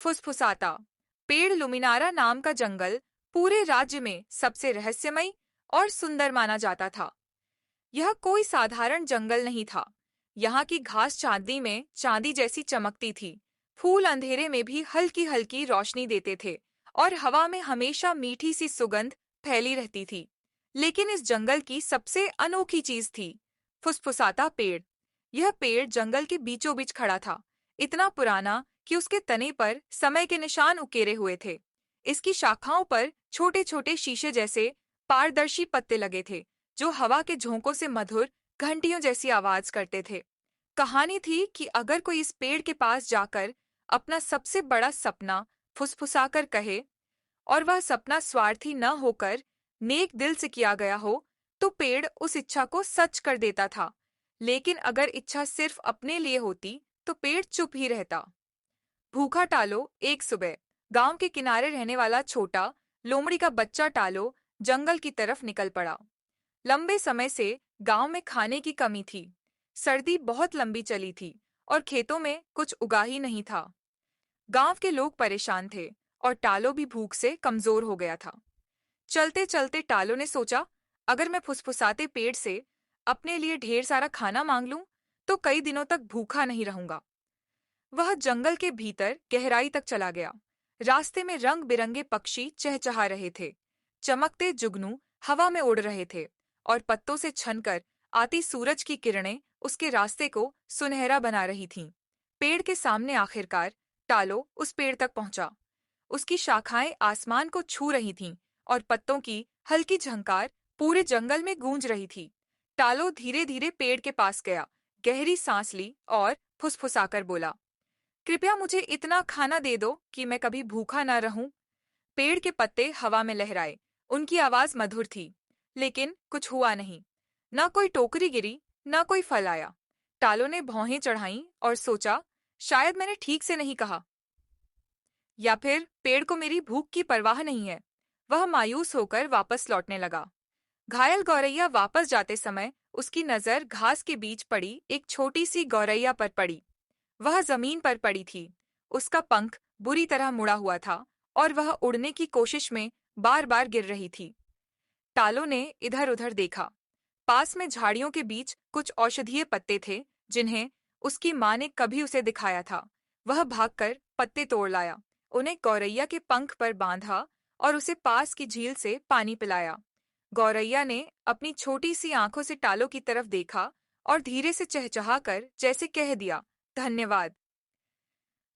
फुसफुसाता पेड़ लुमिनारा नाम का जंगल पूरे राज्य में सबसे रहस्यमय और सुंदर माना जाता था। यह कोई साधारण जंगल नहीं था। यहाँ की घास चांदी में चांदी जैसी चमकती थी। फूल अंधेरे में भी हल्की हल्की रोशनी देते थे और हवा में हमेशा मीठी सी सुगंध फैली रहती थी। लेकिन इस जंगल की सबसे अनोखी चीज थी फुसफुसाता पेड़। यह पेड़ जंगल के बीचों बीच खड़ा था, इतना पुराना कि उसके तने पर समय के निशान उकेरे हुए थे। इसकी शाखाओं पर छोटे छोटे शीशे जैसे पारदर्शी पत्ते लगे थे, जो हवा के झोंकों से मधुर घंटियों जैसी आवाज करते थे। कहानी थी कि अगर कोई इस पेड़ के पास जाकर अपना सबसे बड़ा सपना फुसफुसाकर कहे और वह सपना स्वार्थी न होकर नेक दिल से किया गया हो, तो पेड़ उस इच्छा को सच कर देता था। लेकिन अगर इच्छा सिर्फ अपने लिए होती, तो पेड़ चुप ही रहता। भूखा टालो एक सुबह गांव के किनारे रहने वाला छोटा लोमड़ी का बच्चा टालो जंगल की तरफ निकल पड़ा। लंबे समय से गांव में खाने की कमी थी। सर्दी बहुत लंबी चली थी और खेतों में कुछ उगा ही नहीं था। गांव के लोग परेशान थे और टालो भी भूख से कमजोर हो गया था। चलते चलते टालो ने सोचा, अगर मैं फुसफुसाते पेड़ से अपने लिए ढेर सारा खाना मांग लूं, तो कई दिनों तक भूखा नहीं रहूंगा। वह जंगल के भीतर गहराई तक चला गया। रास्ते में रंग बिरंगे पक्षी चहचहा रहे थे। चमकते जुगनू हवा में उड़ रहे थे और पत्तों से छनकर आती सूरज की किरणें उसके रास्ते को सुनहरा बना रही थीं। पेड़ के सामने आखिरकार टालो उस पेड़ तक पहुंचा। उसकी शाखाएं आसमान को छू रही थीं और पत्तों की हल्की झंकार पूरे जंगल में गूंज रही थी। टालो धीरे धीरे पेड़ के पास गया, गहरी सांस ली और फुसफुसाकर बोला, कृपया मुझे इतना खाना दे दो कि मैं कभी भूखा न रहूं। पेड़ के पत्ते हवा में लहराए। उनकी आवाज मधुर थी, लेकिन कुछ हुआ नहीं। न कोई टोकरी गिरी, न कोई फल आया। टालो ने भौहें चढ़ाईं और सोचा, शायद मैंने ठीक से नहीं कहा, या फिर पेड़ को मेरी भूख की परवाह नहीं है। वह मायूस होकर वापस लौटने लगा। घायल गौरैया वापस जाते समय उसकी नजर घास के बीच पड़ी एक छोटी सी गौरैया पर पड़ी। वह जमीन पर पड़ी थी। उसका पंख बुरी तरह मुड़ा हुआ था और वह उड़ने की कोशिश में बार बार गिर रही थी। टालो ने इधर उधर देखा। पास में झाड़ियों के बीच कुछ औषधीय पत्ते थे, जिन्हें उसकी माँ ने कभी उसे दिखाया था। वह भागकर पत्ते तोड़ लाया, उन्हें गौरैया के पंख पर बांधा और उसे पास की झील से पानी पिलाया। गौरैया ने अपनी छोटी सी आंखों से टालो की तरफ देखा और धीरे से चहचहाकर जैसे कह दिया, धन्यवाद।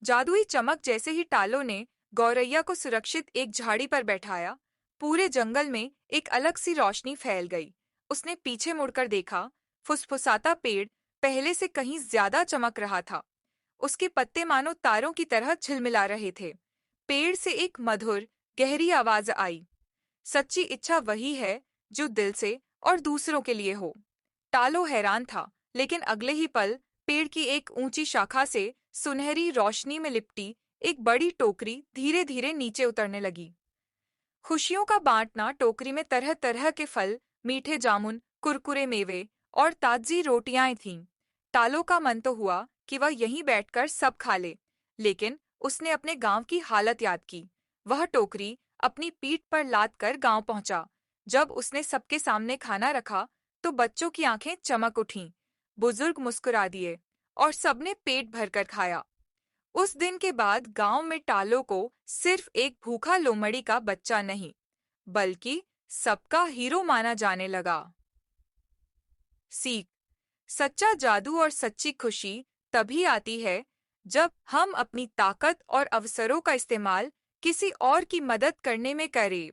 जादुई चमक जैसे ही टालो ने गौरैया को सुरक्षित एक झाड़ी पर बैठाया, पूरे जंगल में एक अलग सी रोशनी फैल गई। उसने पीछे मुड़कर देखा। फुसफुसाता पेड़ पहले से कहीं ज्यादा चमक रहा था। उसके पत्ते मानो तारों की तरह झिलमिला रहे थे। पेड़ से एक मधुर गहरी आवाज आई, सच्ची इच्छा वही है जो दिल से और दूसरों के लिए हो। टालो हैरान था, लेकिन अगले ही पल पेड़ की एक ऊंची शाखा से सुनहरी रोशनी में लिपटी एक बड़ी टोकरी धीरे धीरे नीचे उतरने लगी। खुशियों का बांटना टोकरी में तरह तरह के फल, मीठे जामुन, कुरकुरे मेवे और ताजी रोटियां थीं। टालो का मन तो हुआ कि वह यहीं बैठकर सब खा ले, लेकिन उसने अपने गांव की हालत याद की। वह टोकरी अपनी पीठ पर लाद कर गांव पहुंचा। जब उसने सबके सामने खाना रखा, तो बच्चों की आंखें चमक उठीं, बुजुर्ग मुस्कुरा दिए और सबने पेट भरकर खाया। उस दिन के बाद गांव में टालो को सिर्फ एक भूखा लोमड़ी का बच्चा नहीं, बल्कि सबका हीरो माना जाने लगा। सीख: सच्चा जादू और सच्ची खुशी तभी आती है जब हम अपनी ताकत और अवसरों का इस्तेमाल किसी और की मदद करने में करें।